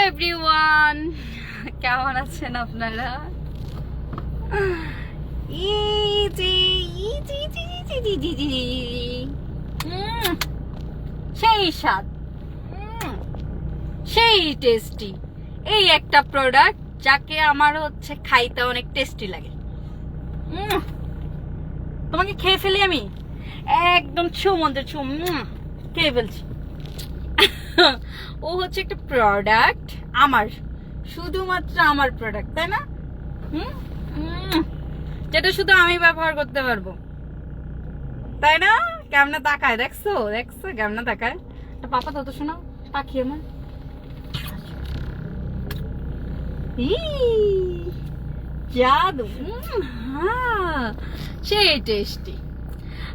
Everyone, কেমন আছেন আপনারা? সেই স্বাদ, সেই টেস্টি এই একটা প্রোডাক্ট যাকে আমার হচ্ছে খাইতে অনেক টেস্টি লাগে। তোমাকে খেয়ে ফেলি আমি, একদম ছু মন্ত্রে ছু খেয়ে ফেলছি। ও হচ্ছে একটা প্রোডাক্ট, আমার শুধুমাত্র আমার প্রোডাক্ট, তাই না? যেটা শুধু আমি ব্যবহার করতে পারবো, তাই না? কেমনে তাকায়, দেখছো দেখছো কেমনে তাকায়? পাপা তত শোনো, পাখি আমার জাদু, সেই টেস্টি।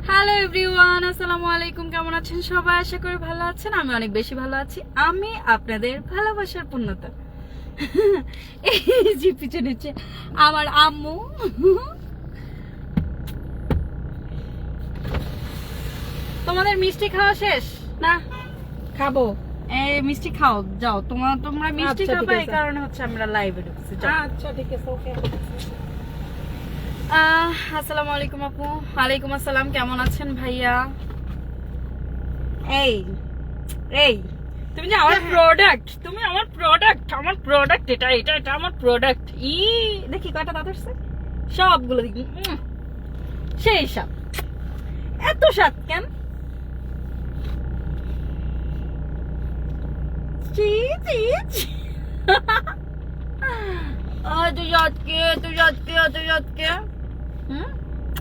হ্যালো এভরিওয়ান, আসসালামু আলাইকুম। কেমন আছেন সবাই? আশা করি ভালো আছেন। আমি অনেক বেশি ভালো আছি। আমি আপনাদের ভালোবাসার পূর্ণতা। এই যে পিছনে হচ্ছে আমার আম্মু। তোমাদের মিষ্টি খাওয়া শেষ না? খাবো, এই মিষ্টি খাও, যাও। তোমরা মিষ্টি খাবে, এই কারণে হচ্ছে আমরা লাইভে ঢুকছি। আচ্ছা ঠিক আছে, ওকে। আসসালামু আলাইকুম আপু। ওয়ালাইকুম আসসালাম। কেমন আছেন ভাইয়া? এই এই তুমি যে আমার প্রোডাক্ট, তুমি আমার প্রোডাক্ট, আমার প্রোডাক্ট, এটা এটা এটা আমার প্রোডাক্ট। দেখি কয়টা দাঁত আসছে, সবগুলো দেখি সেই স্বাদ। এত স্বাদ কেন?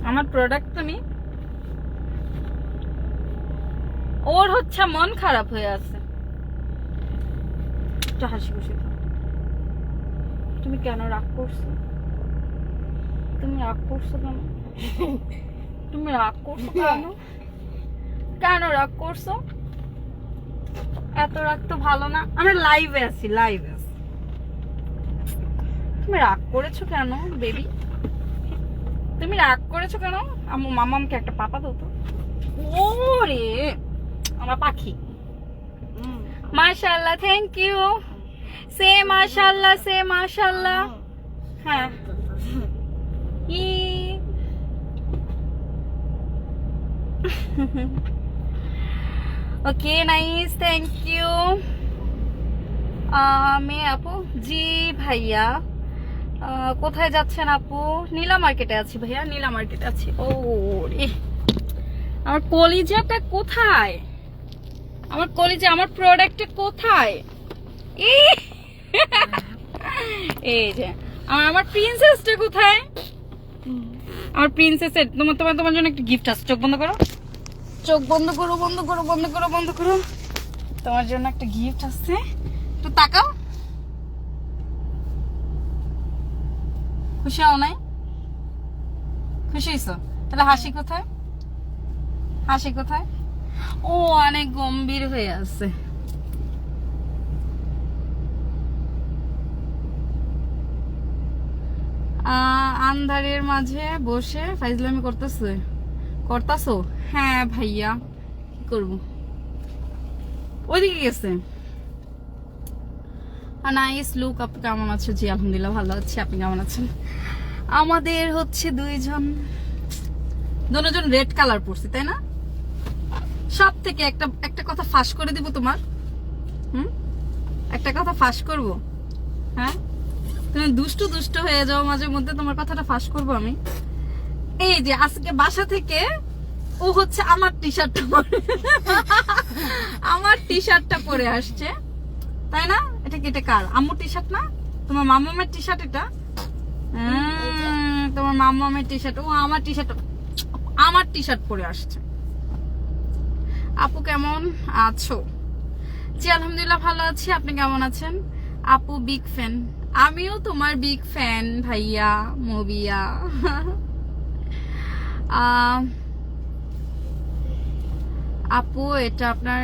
আমার প্রোডাক্ট তুমি, ওর হচ্ছে মন খারাপ হয়ে আছে। হাসি খুশি, তুমি কেন রাগ করছো? তুমি রাগ করছো কেন? তুমি রাগ করছো কেন? কেন রাগ করছো? এত রাগ তো ভালো না। আমরা লাইভে আছি, লাইভে আছি। তুমি রাগ করেছো কেন বেবি? তুমি রাগ করেছো কেন? মামামকে একটা পাপা দাও তো। ওরে আমার পাখি, মাশাআল্লাহ, থ্যাংক ইউ। সে মাশাআল্লাহ, সে মাশাআল্লাহ। হ্যাঁ, ওকে, নাইস, থ্যাংক ইউ। মেয়ে আপু, জি ভাইয়া। কোথায় যাচ্ছেন আপু? নীলা মার্কেটে আছি ভাইয়া, নীলা মার্কেটে আছি। ও রে, আমার কলিজাটা কোথায়? আমার কলিজা, আমার প্রোডাক্টটা কোথায়? এই যে আমার প্রিন্সেসটা কোথায়? আমার প্রিন্সেসের তোমার জন্য একটা গিফট আছে। চোখ বন্ধ করো, চোখ বন্ধ করো, বন্ধ করো, বন্ধ করো, বন্ধ করো। তোমার জন্য একটা গিফট আছে, একটু তাকাও। খুশি হও নাই? খুশি হইছো? তাহলে হাসি কোথায়? হাসি কোথায়? ও অনেক গম্ভীর হয়ে আছে। আন্ধারের মাঝে বসে ফাইজলামি করতাছো? হ্যাঁ ভাইয়া, কি করবো? ওইদিকে গেছে। Nice look. আপনি কেমন আছো? জি আলহামদুলিল্লাহ ভালো আছি। আপনি কেমন আছেন? আমাদের হচ্ছে দুজন রেড কালার পরছি, তাই না? সব থেকে একটা কথা ফাঁস করে দিব তোমার। একটা কথা ফাঁস করব। হ্যাঁ, তুমি দুষ্ট হয়ে যাও মাঝে মধ্যে, তোমার কথাটা ফাঁস করব আমি। এই যে আজকে বাসা থেকে ও হচ্ছে আমার টি শার্টটা পরে, আমার টি শার্টটা পরে আসছে, তাই না? এটা কার? আম্মুর টি শার্ট না? তোমার মামামের টি শার্ট এটা? তোমার মামামের টি শার্ট। ও আমার টি শার্ট পরে আসছে। আপু কেমন আছো? জি আলহামদুলিল্লাহ ভালো আছি। আপনি কেমন আছেন? আপু বিগ ফ্যান। আমিও তোমার বিগ ফ্যান ভাইয়া মবিয়া। আপু এটা আপনার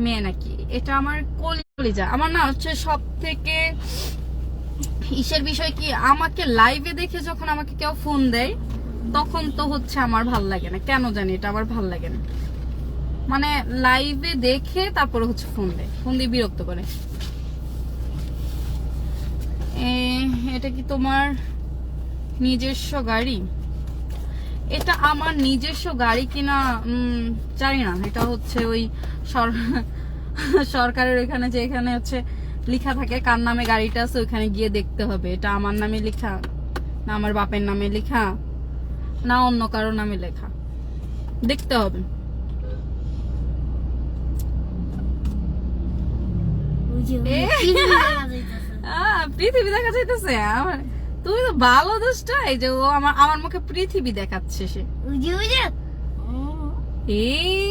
মেয়ে নাকি? এটা আমার কলিজা। আমার না হচ্ছে সব থেকে ইসের বিষয় কি, আমাকে লাইভে দেখে যখন আমাকে কেউ ফোন দেয় তখন তো হচ্ছে আমার ভাল লাগে না, কেন জানি এটা আমার ভাল লাগে না। মানে লাইভে দেখে তারপরে হচ্ছে ফোন দিয়ে বিরক্ত করে। এটা কি তোমার নিজস্ব গাড়ি? এটা আমার নিজস্ব গাড়ি কিনা জানি না। এটা হচ্ছে ওই সরকারের ওইখানে যে এখানে হচ্ছে লেখা থাকে কার নামে গাড়িটা আছে, ওইখানে গিয়ে দেখতে হবে এটা আমার নামে লেখা না আমার বাপের নামে লেখা না অন্য কারো নামে লেখা, দেখতে হবে। পৃথিবী দেখা যাইতেছে আমার। তুমি তো ভালো দুষ্ট, এই যে ও আমার মুখে পৃথিবী দেখাচ্ছে সে। এই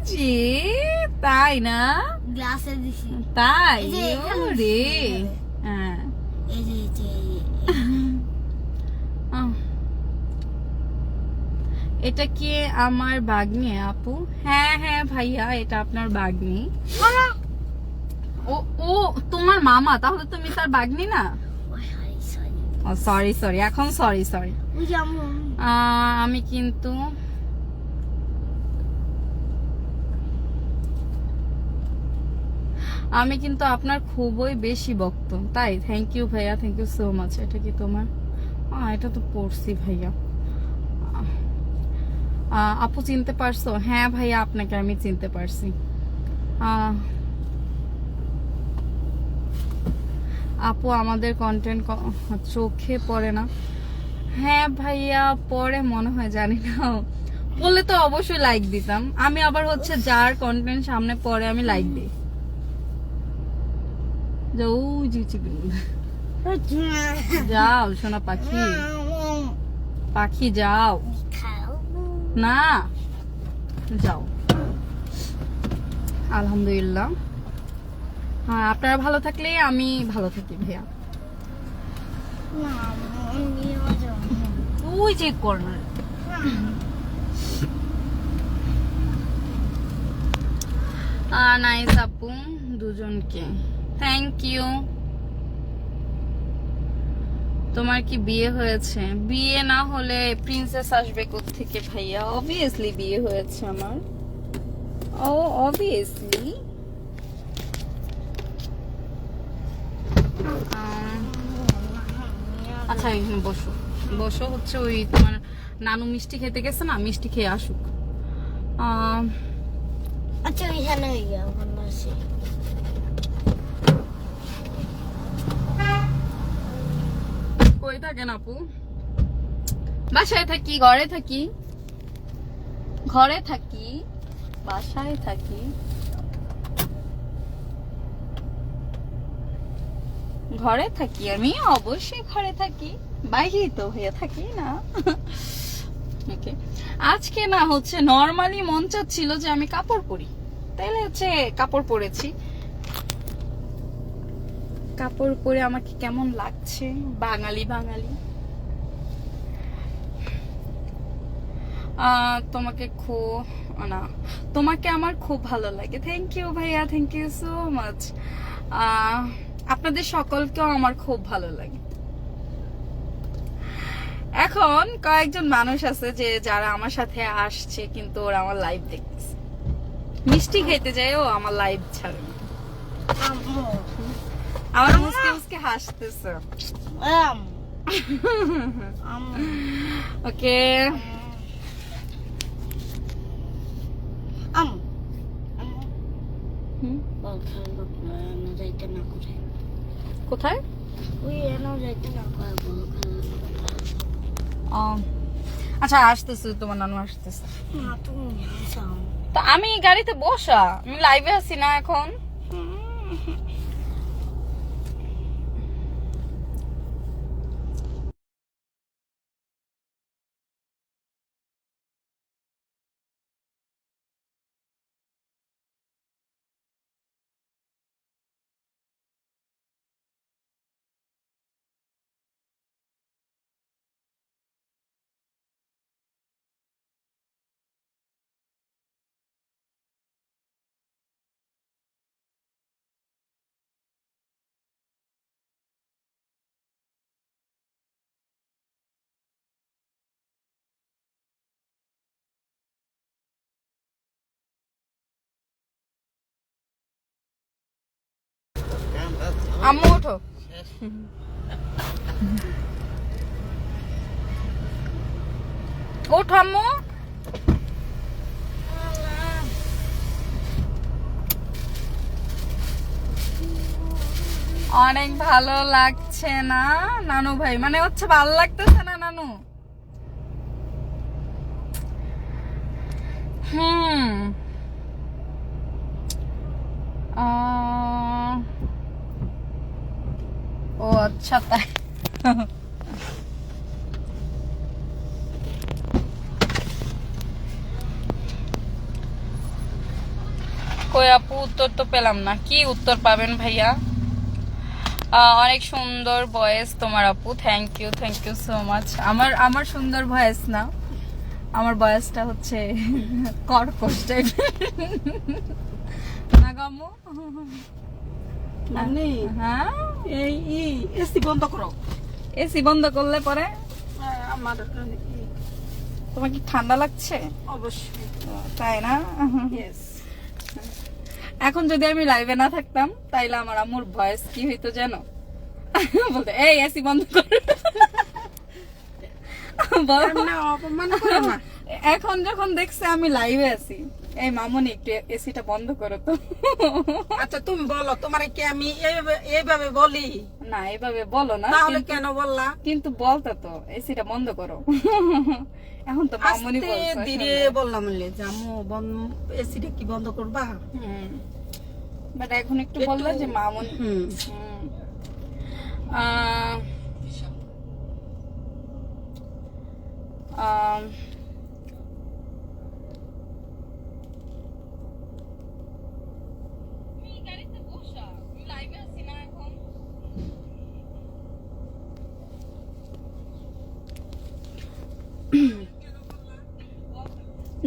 যে তাই না? গ্লাসে দিছি তাই রে। হ্যাঁ এটা কি আমার বাগনি আপু? হ্যাঁ হ্যাঁ ভাইয়া, এটা আপনার বাগনি। ও ও তোমার মামা, তাহলে তুমি তার বাগনি না? সরি সরি, এখন সরি সরি। আমি কিন্তু আপনার খুবই বেশি ভক্ত। তাই? থ্যাংক ইউ ভাইয়া, থ্যাংক ইউ সো মাচ। এটা কি তোমার? এটা তো পড়ছি ভাইয়া। আপু চিনতে পারছো? হ্যাঁ ভাইয়া, আপনাকে আমি চিনতে পারছি। আপু আমাদের কন্টেন্ট চোখে পড়ে না? হ্যাঁ ভাইয়া পড়ে মনে হয়, জানি না। বললে তো অবশ্যই লাইক দিতাম। আমি আবার হচ্ছে যার কন্টেন্ট সামনে পড়ে আমি লাইক দিই। যাও সোনা পাখি, পাখি যাও না, যাও। আলহামদুলিল্লাহ। হ্যাঁ আপনারা ভালো থাকলে আমি ভালো থাকি ভাইয়া। ওই যে কর্নার। নাইস আপু দুজনকে, থ্যাংক ইউ। তোমার কি বিয়ে হয়েছে? বিয়ে না হলে প্রিন্সেস আসবে কোত্থেকে ভাইয়া? অবভিয়াসলি বিয়ে হয়েছে আমার। ও অবভিয়াসলি। আচ্ছা এখানে বসো বসো, হচ্ছে ওই তোমার নানু মিষ্টি খেতে গেছে না, মিষ্টি খেয়ে আসুক। আচ্ছা এখানে কই থাকেন আপু? বাসায় থাকি, ঘরে থাকি, ঘরে থাকি, বাসায় থাকি, ঘরে থাকি। আমি অবশ্যই ঘরে থাকি, বাইরে তো হয়ে থাকি না। আজকে না হচ্ছে নরমালি মন চাচ্ছিল যে আমি কাপড় পরি, তাইলে হচ্ছে কাপড় পরেছি। কাপড় পরে আমাকে কেমন লাগছে? বাঙালি বাঙালি। তোমাকে না, তোমাকে আমার খুব ভালো লাগে। থ্যাংক ইউ ভাইয়া, থ্যাংক ইউ সো মাচ। আপনাদের সকলকেও আমার খুব ভালো লাগে। এখন কয়েকজন মানুষ আছে যে যারা আমার সাথে আসছে কিন্তু ওরা আমার লাইভ দেখতেছে, মিষ্টি খেতে যায়ও আমার লাইভ ছাড়ে। আমার মুসকে মুসকে হাসতেছে। ওকে কোথায়? আচ্ছা আসতেছে তোমার নানু আসতেছে। তো আমি গাড়িতে বসা, আমি লাইভে আছি না এখন। আম্মু ওঠো। ওঠ আম্মু। অনেক ভালো লাগছে না নানু ভাই, মানে হচ্ছে ভালো লাগতেছে না নানু। ও আচ্ছা তাই। কই আপু উত্তর তো পেলাম না, কি উত্তর পাবেন ভাইয়া? অনেক সুন্দর ভয়েস তোমার আপু, থ্যাংক ইউ সো মাচ। আমার সুন্দর ভয়েস না, আমার ভয়েসটা হচ্ছে কর্কশ টাইপের না গামু। মানে হ্যাঁ, এই এসি বন্ধ করো। এসি বন্ধ করলে পরে আমার তোমার কি ঠান্ডা লাগছে? অবশ্যই তাই না? ইয়েস। এখন যদি আমি লাইভে না থাকতাম তাইলে আমার আম্মুর ভয়েস কি হইতো জানো? বলতে এই এসি বন্ধ কর। না অপমান করো না। এখন যখন দেখছে আমি লাইভে আছি, এই মামুনি একটু এসিটা বন্ধ করো তো। আচ্ছা তুমি বলো, তোমার কি আমি এইভাবে বলি? না এভাবে বলো না, তাহলে কেন বললা? কিন্তু বলতে তো এসিটা বন্ধ করো। এখন তো মামুনি আস্তে বলছে ধীরে বললাম যে আম্মু এসিটা কি বন্ধ করবা? বাট এখন একটু বললে যে মামুনি।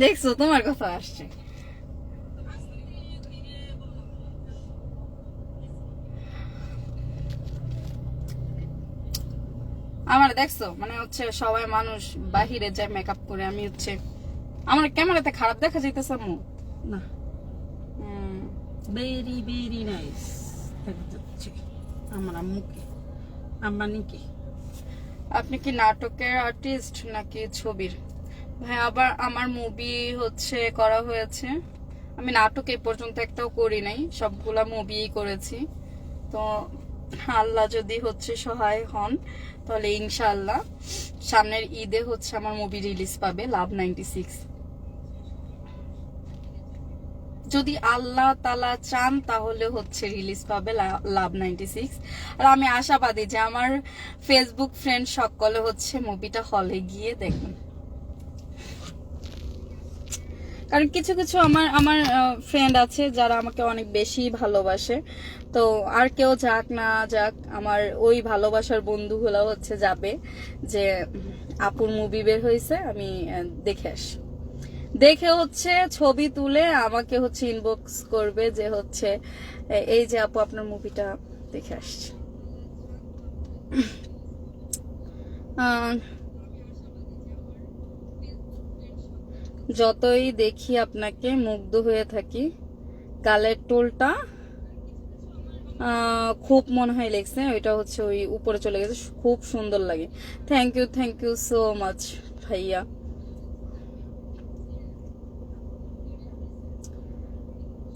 দেখছো তোমার কথা আসছে। আমার দেখছো মানে হচ্ছে সবাই মানুষ বাহিরে যায় মেকআপ করে, আমি হচ্ছে আমার ক্যামেরাতে খারাপ দেখা যাইতেছে আম্মু? না, ভেরি ভেরি নাইস দেখা যাচ্ছে আমার আম্মুকে। আম্মানিকে। আপনি কি নাটকের আর্টিস্ট নাকি ছবির? ভাই আবার আমার মুভি হচ্ছে করা হয়েছে, আমি নাটক এই পর্যন্ত একটাও করি নাই, সবগুলা মুভি করেছি। তো আল্লাহ যদি হচ্ছে সহায় হন তাহলে ইনশাআল্লাহ সামনের ঈদে হচ্ছে আমার মুভি রিলিজ পাবে, লাভ 96। যদি আল্লাহ তাআলা চান তাহলে হচ্ছে রিলিজ পাবে লাভ 96। আর আমি আশাবাদী যে আমার ফেসবুক ফ্রেন্ড সকলে হচ্ছে মুভিটা হলে গিয়ে দেখবেন। কারণ কিছু কিছু আমার ফ্রেন্ড আছে যারা আমাকে অনেক বেশি ভালোবাসে, তো আর কেউ যাক না যাক আমার ওই ভালোবাসার বন্ধুগুলো হচ্ছে যাবে যে আপুর মুভি বের হয়েছে, আমি দেখে আসি, দেখে হচ্ছে ছবি তুলে আমাকে হচ্ছে ইনবক্স করবে যে হচ্ছে এই যে আপু আপনার মুভিটা দেখে আসছে। যতই দেখি আপনাকে মুগ্ধ হয়ে থাকি, গালের টোলটা খুব মনে হয় লেগছে, ওইটা হচ্ছে ওই উপরে চলে গেছে, খুব সুন্দর লাগে। থ্যাংক ইউ সো মাচ ভাইয়া।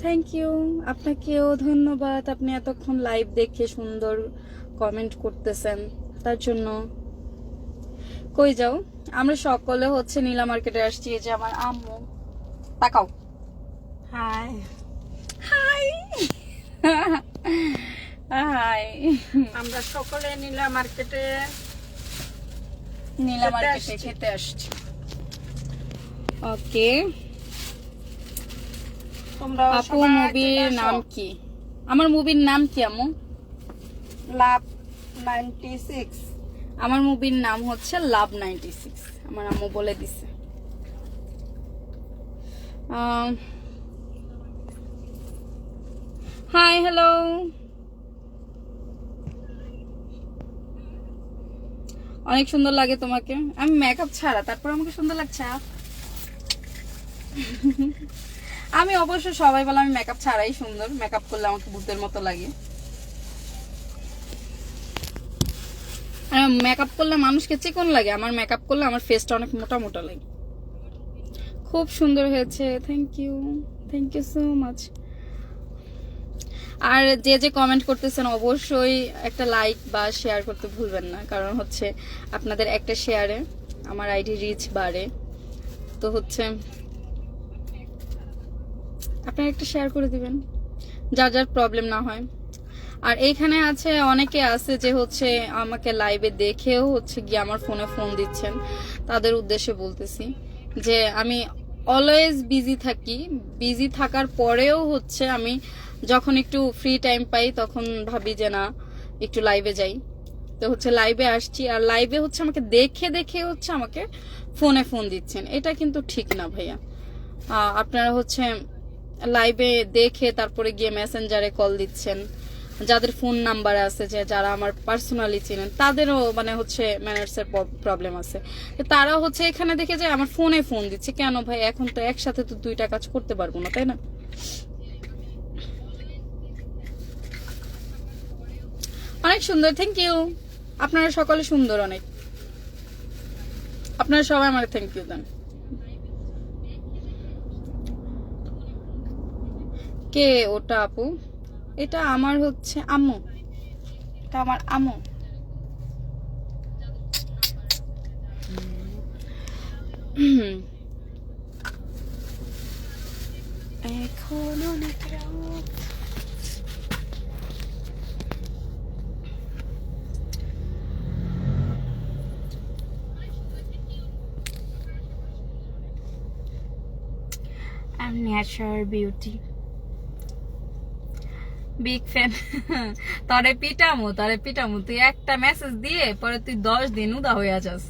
থ্যাংক ইউ, আপনাকেও ধন্যবাদ, আপনি এতক্ষণ লাইভ দেখে সুন্দর কমেন্ট করতেছেন তার জন্য। কই যাও? আমরা সকলে হচ্ছে নীলা মার্কেটে আসছি, এই যে আমার আম্মু, তাকাও, হাই হাই হাই। আমরা সকলে নীলা মার্কেটে খেতে আসছি। ওকে, তোমরা আপু মুভির নাম কি? আমার মুভির নাম কি আম্মু? লাভ 96। আমার মুভির নাম হচ্ছে লাভ 96, আমার আম্মু বলে দিছে। হাই হ্যালো, অনেক সুন্দর লাগে তোমাকে। আমি মেকআপ ছাড়া তারপর আমাকে সুন্দর লাগছে। আমি অবশ্য সবাই বলে আমি মেকআপ ছাড়াই সুন্দর, মেকআপ করলে আমাকে ভূতের মতো লাগে। মেকআপ করলে মানুষকে চিকন লাগে, আমার মেকআপ করলে আমার ফেসটা অনেক মোটা মোটা লাগে। খুব সুন্দর হয়েছে, থ্যাংক ইউ সো মাচ। আর যে যে কমেন্ট করতেছেন অবশ্যই একটা লাইক বা শেয়ার করতে ভুলবেন না, কারণ হচ্ছে আপনাদের একটা শেয়ারে আমার আইডি রিচ বাড়ে। তো হচ্ছে আপনারা একটা শেয়ার করে দিবেন, যার যার প্রবলেম না হয়। আর এইখানে আছে অনেকে আছে যে হচ্ছে আমাকে লাইভে দেখেও হচ্ছে গিয়ে আমার ফোনে ফোন দিচ্ছেন, তাদের উদ্দেশ্যে বলতেছি যে আমি অলওয়েজ বিজি থাকি। বিজি থাকার পরেও হচ্ছে আমি যখন একটু ফ্রি টাইম পাই তখন ভাবি যে না একটু লাইভে যাই। তো হচ্ছে লাইভে আসছি, আর লাইভে হচ্ছে আমাকে দেখে দেখে হচ্ছে আমাকে ফোনে ফোন দিচ্ছেন, এটা কিন্তু ঠিক না ভাইয়া। আপনারা হচ্ছে লাইভে দেখে তারপরে গিয়ে মেসেঞ্জারে কল দিচ্ছেন, যাদের ফোন নাম্বার আছে, যে যারা আমার পার্সোনালি চিনেন তাদেরও মানে হচ্ছে ম্যানার্সের প্রবলেম আছে। তারা হচ্ছে এখানে দেখে যে আমার ফোনে ফোন দিচ্ছে, কেন ভাই? এখন তো একসাথে তো দুইটা কাজ করতে পারবো না, তাই না? অনেক সুন্দর, থ্যাংক ইউ। আপনারা সকলে সুন্দর অনেক, আপনারা সবাই আমার থ্যাংক ইউ দেন। কে ওটা আপু? এটা আমার হচ্ছে আম্মু, এটা আমার আম্মু। এখন অনেক রাত। I'm natural beauty. Big fan. তরে পিটামু তুই একটা মেসেজ দিয়ে পরে তুই 10 দিন উদা হইয়া যাস।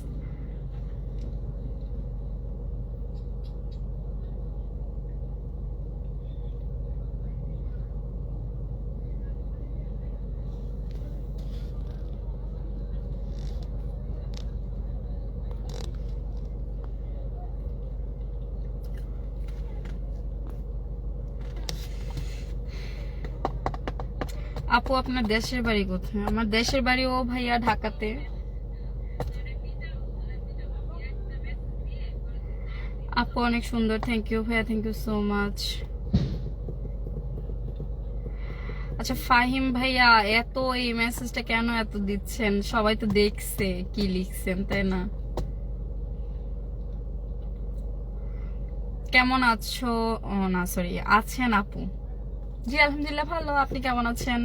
আপু আপনার দেশের বাড়ি কোথায়? আমার দেশের বাড়ি ও ভাইয়া ঢাকাতে। আপু অনেক সুন্দর, থ্যাংক ইউ ভাইয়া, থ্যাংক ইউ সো মাচ। আচ্ছা ফাহিম ভাইয়া, এত এই মেসেজটা কেন এত দিচ্ছেন? সবাই তো দেখছে কি লিখছেন, তাই না? কেমন আছো? ও না সরি, আছেন আপু? জি আলহামদুলিল্লাহ ভালো, আপনি কেমন আছেন?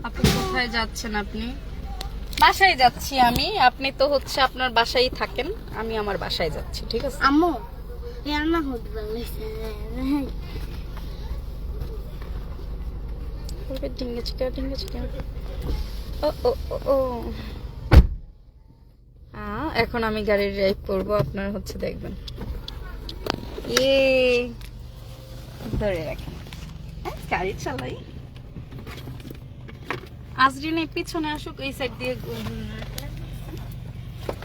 আপু কোথায় যাচ্ছেন আপনি? বাসায় যাচ্ছি আমি। আপনি তো হচ্ছে আপনার বাসায় থাকেন, আমি আমার বাসায় যাচ্ছি, ঠিক আছে? আম্মু রান্না হতে পারছে এখন আমি গাড়ি ড্রাইভ করবো, আপনার হচ্ছে দেখবেন। ধরে রাখেন, গাড়ি চালাই। আজরিন এই পিছনে আসুক, এই সাইড দিয়ে।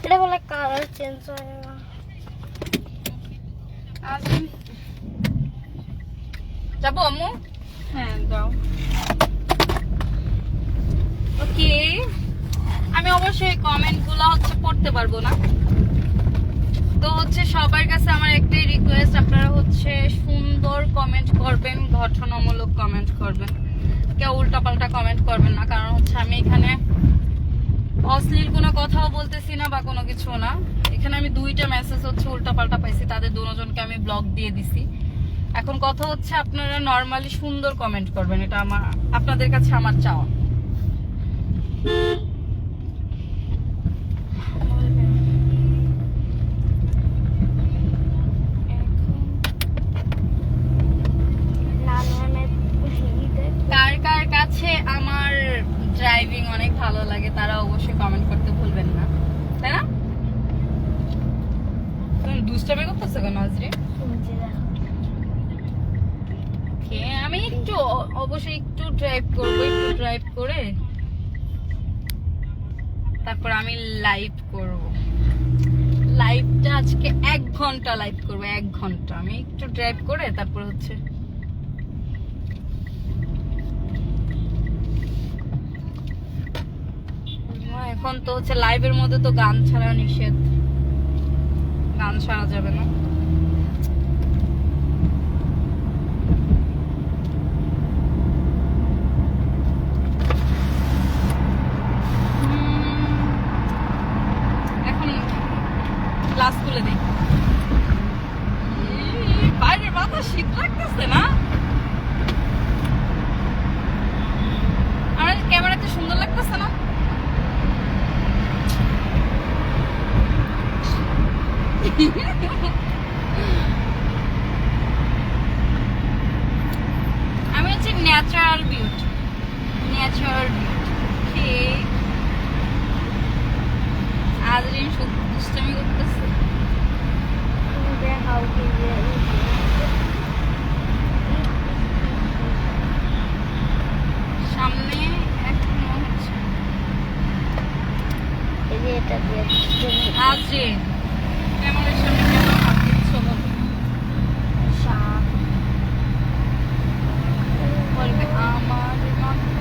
এটা বলে কালার চেঞ্জ হয় না। আজরিন যাবো আম্মু? হ্যাঁ যাও। ওকে, আমি অবশ্যই কমেন্ট গুলো হচ্ছে পড়তে পারবো না, তো হচ্ছে সবার কাছে আমার একটাই রিকোয়েস্ট, আপনারা হচ্ছে সুন্দর কমেন্ট করবেন, গঠনমূলক কমেন্ট করবেন, কেউ উল্টাপাল্টা কমেন্ট করবেন না। কারণ হচ্ছে আমি এখানে অশ্লীল কোনো কথাও বলতেছি না বা কোনো কিছু না। এখানে আমি 2টা মেসেজ হচ্ছে উল্টাপাল্টা পাইছি, তাদের দুজনকে আমি ব্লক দিয়ে দিছি। এখন কথা হচ্ছে আপনারা নরমালি সুন্দর কমেন্ট করবেন, এটা আমার আপনাদের কাছে আমার চাওয়া। কার কার কাছে আমার ড্রাইভিং অনেক ভালো লাগে তারা অবশ্যই কমেন্ট করতে ভুলবেন না, তাই না? তুমি দুষ্টামি করতেছো কেন আজরে? আমি একটু অবশ্যই একটু ড্রাইভ করবো, একটু ড্রাইভ করে তারপর আমি লাইভ করব। লাইভটা আজকে 1 ঘন্টা লাইভ করব, 1 ঘন্টা। আমি একটু ড্রাইভ করে তারপর হচ্ছে এখন তো হচ্ছে লাইভের মধ্যে তো গান ছাড়া নিষেধ, গান ছাড়া যাবে না। এখন গ্লাস খুলে দিই। বাইরের বাতাস শীত লাগতেছে না? আর ক্যামেরাতে সুন্দর লাগতেছে না? আমি হচ্ছে natural beauty, natural beauty. Azrin শুধু দুষ্টামি করতেছে। দেখাও কি যে সামনে এখনো হচ্ছে এই যে এটা দিয়ে আজরিন ক্যামেরার সামনে কেন হাত দিচ্ছ বলো? শাক বলবে আমার মতো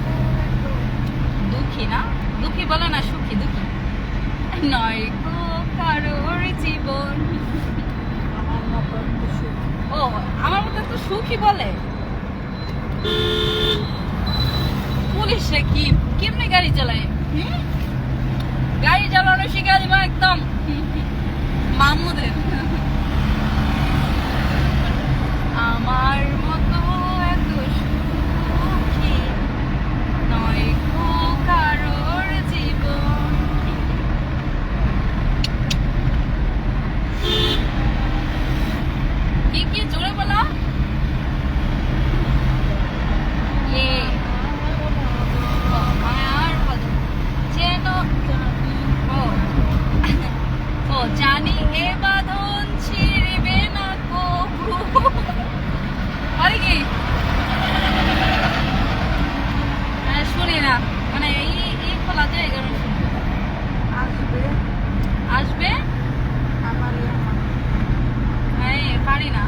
দুঃখী না, দুঃখী বলে না, সুখী, দুঃখী নয় গো কারোর জীবন। আমার মতো একটু সুখ। ও আমার মতো তো সুখী বলে। পুলিশে কি কেমনে গাড়ি চালায়? গাড়ি চালানো শিখা দিবা একদম মামুদের। আমার মতো এত সুখী নয় গো কারোর জীবন। কি কি জোরে বলা? ইয়ে ও মায়ার পদ যেন ও ও জানি এ বাঁধন ছিড়বে না কবু। আরে কি শুনি না, মানে এই খোলা যায় এই কারণে শুনি। আসবে আসবে আমারই আমার। এই পারি না।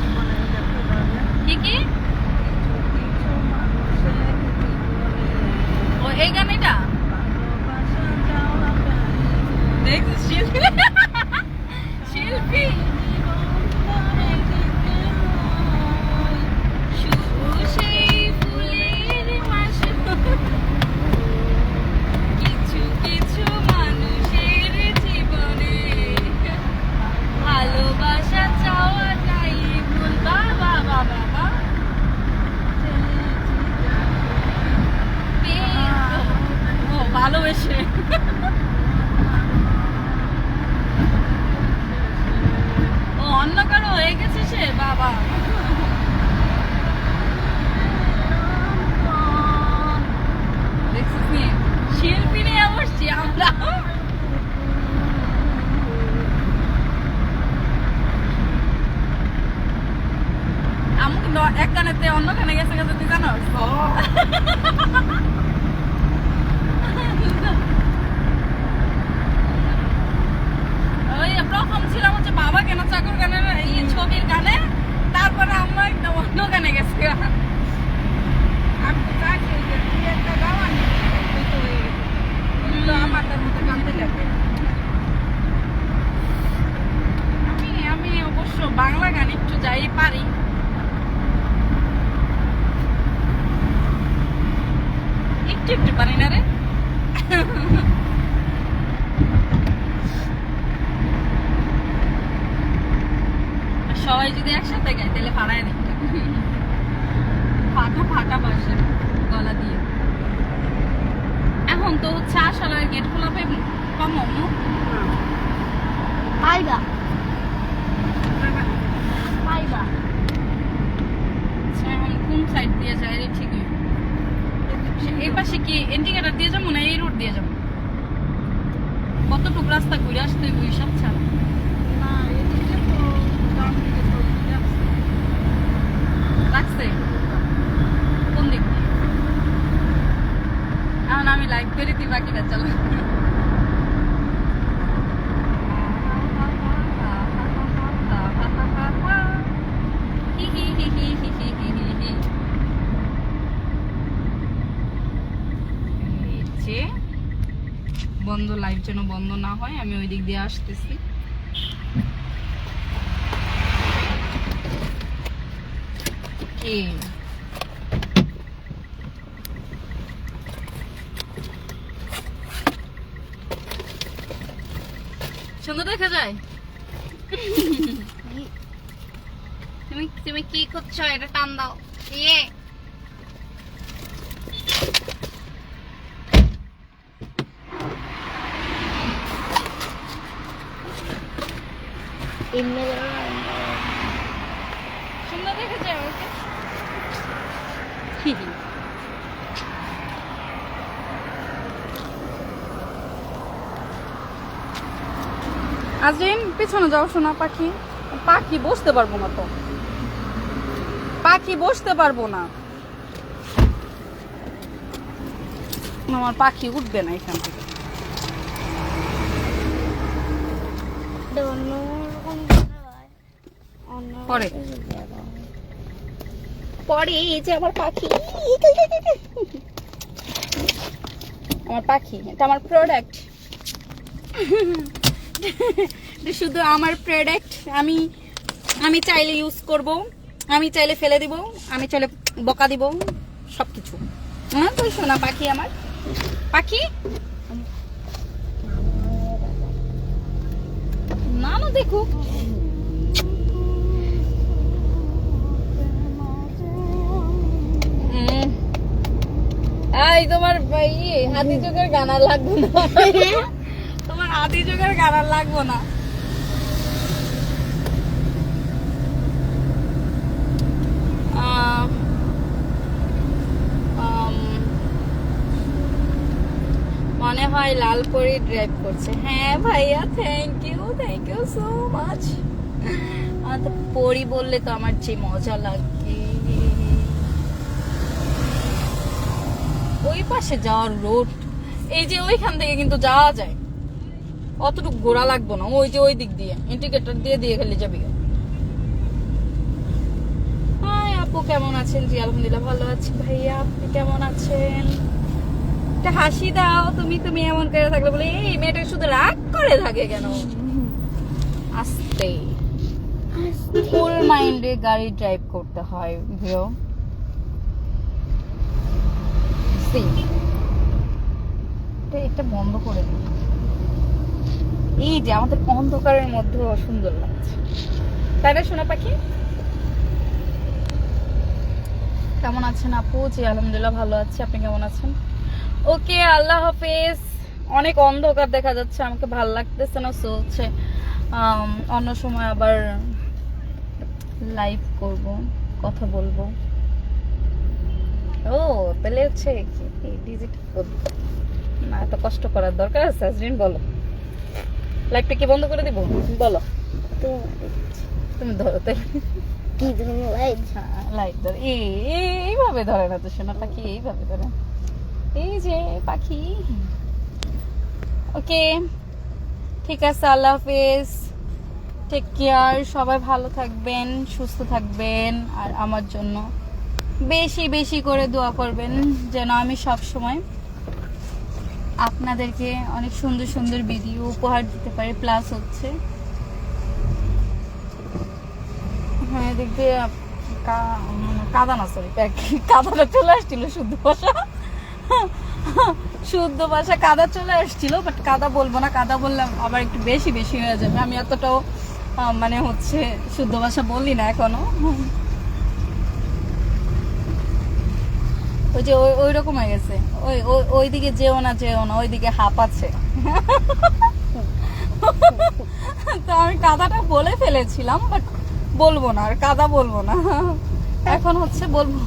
জীবনে দেখতে পাবে কি কি কিছু মানুষের জীবনে ও এই গান এটা ভালোবাসা যাওয়া দেখছিস শিল্পী শিল্পী শুধু সেই ফুলের মাসুর কিছু কিছু মানুষের জীবনে ভালোবাসা চাওয়াটাই ভুল। বাবা বাবা বাবা ও ভালোবেসে ও অন্য কারো হয়ে গেছে সে। বাবা দেখছিস নি? শিল্পী নিয়ে বসছি আমরা। আমাকে এক কানেতে অন্য কানে গেছে গেছে তুই জানো? ওই প্রথম ছিলাম হচ্ছে বাবা কেন চাকর গানের এই ছবির গানে, তারপরে আমরা একটা অন্য গানে গেছি। আমি তো চাইছি যে তুই একটা গাওয়ানি তুই তো হয়ে গেছে। তুমি তো আমার তার মতো গানতে লাগে। আমি অবশ্য বাংলা গান একটু যাই পারি। একটু একটু পারি না রে। সবাই যদি একসাথে গায় তাহলে পাড়ায় দেখতে ফাটা ফাটা বাসে গলা দিয়ে। এখন তো হচ্ছে আসলে গেট খোলা পাবো পাইবা পাইবা এখন কোন সাইড দিয়ে যায় রে? ঠিক এই পাশে কি ইন্ডিকেটর দিয়ে যাবো না এই রোড দিয়ে যাবো? কতটুকু রাস্তা ঘুরে আসতে হইব হিসাব ছাড়া? না এদিকে তো ডান দিকে তো যাচ্ছে। লাগছে কোন দিক দিয়ে? চলো। এই যে, বন্ধ, লাইভ যেন বন্ধ না হয়, আমি ওই দিক দিয়ে আসতেছি। কি সুন্দর দেখা যায়। তুমি তুমি কি করছো? এটা টান দাও। ইয়ে সুন্দর দেখা যায় আমাকে। আজরিন পিছনে যাও শোনা। পাখি পাখি বসতে পারবো না তো, পাখি বসতে পারবো না, আমার পাখি উঠবে না এখান থেকে। পরে পরে এই যে আমার পাখি, আমার পাখি, এটা আমার প্রোডাক্ট, শুধু আমার প্রোডাক্ট। আমি আমি চাইলে ইউজ করব, আমি চাইলে ফেলে দিব, আমি চাইলে বকা দিব, সবকিছু। হ্যাঁ তো শোনা পাখি, আমার পাখি। না না দেখো, এই তোমার ইয়ে হাতি যুগের গান আর লাগবে না, তোমার হাতি যুগের গান আর লাগবো না। মনে হয় লালপরি ড্রাইভ করছে। হ্যাঁ ভাইয়া, থ্যাংক ইউ সো মাচ। আমার তো পরি বললে তো আমার যে মজা লাগে। ওই পাশে যাওয়ার রোড, এই যে ওইখান থেকে কিন্তু যাওয়া যায়, অতটুকু ঘোরা লাগবো না। ওই যে ওই দিক দিয়ে ইন্ডিকেটর দিয়ে দিয়ে খেলে যাবি। হাই আপু, কেমন আছেন? জি আলহামদুলিল্লাহ ভালো আছি। ভাইয়া আপনি কেমন আছেন? একটা হাসি দাও। তুমি তুমি এমন করে থাকলে বলে এই মেয়েটা শুধু রাগ করে থাকে কেন? আস্তে ফুল মাইন্ডে গাড়ি ড্রাইভ করতে হয় ভিও। এটা বন্ধ করে দিই। এই যে আমাদের অন্ধকারের মধ্যে সুন্দর লাগছে, তাই না সোনা পাখি? কেমন আছেন আপু? জি আলহামদুলিল্লাহ ভালো আছি। আপনি কেমন আছেন? ওকে, আল্লাহ হাফেজ। অনেক অন্ধকার দেখা যাচ্ছে, আমাকে ভালো লাগতেছে না, সো হচ্ছে অন্য সময় আবার লাইভ করব, কথা বলবো। ও তাহলে হচ্ছে ডিজিটাল না, এত কষ্ট করার দরকার আছে? আজরিন বলো, লাইভটা কি বন্ধ করে দিব? বলো তুমি ধরো তাই। কি ধরুন লাইট? লাইট ধরে, এইভাবে ধরে না তো সোনা পাখি, এইভাবে ধরে। এই যে পাখি। ওকে ঠিক আছে, আল্লাহ হাফেজ, টেক কেয়ার। সবাই ভালো থাকবেন, সুস্থ থাকবেন, আর আমার জন্য বেশি বেশি করে দোয়া করবেন যেন আমি সব সময় আপনাদেরকে অনেক সুন্দর সুন্দর ভিডিও উপহার দিতে পারি। প্লাস হচ্ছে হ্যাঁ দিক দিয়ে কাদা না, সরি কাদাটা চলে আসছিল, শুদ্ধ ভাষা কাদা চলে আসছিল, বাট কাদা বলবো না, কাদা বললাম আবার একটু বেশি বেশি হয়ে যাবে। আমি এতটাও মানে হচ্ছে শুদ্ধ ভাষা বলি না এখনো। ওই যে ওই রকম হয়ে গেছে, ওইদিকে যেও না ওইদিকে হাঁপ আছে। তো আমি কাদাটা বলে ফেলেছিলাম, বাট বলবো না, আর কাদা বলবো না। এখন হচ্ছে বলবো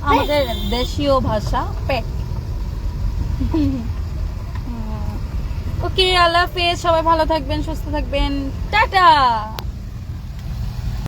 আমাদের দেশীয় ভাষা পেট। ওকে, আল্লাহ হাফেজ, সবাই ভালো থাকবেন, সুস্থ থাকবেন, টাটা।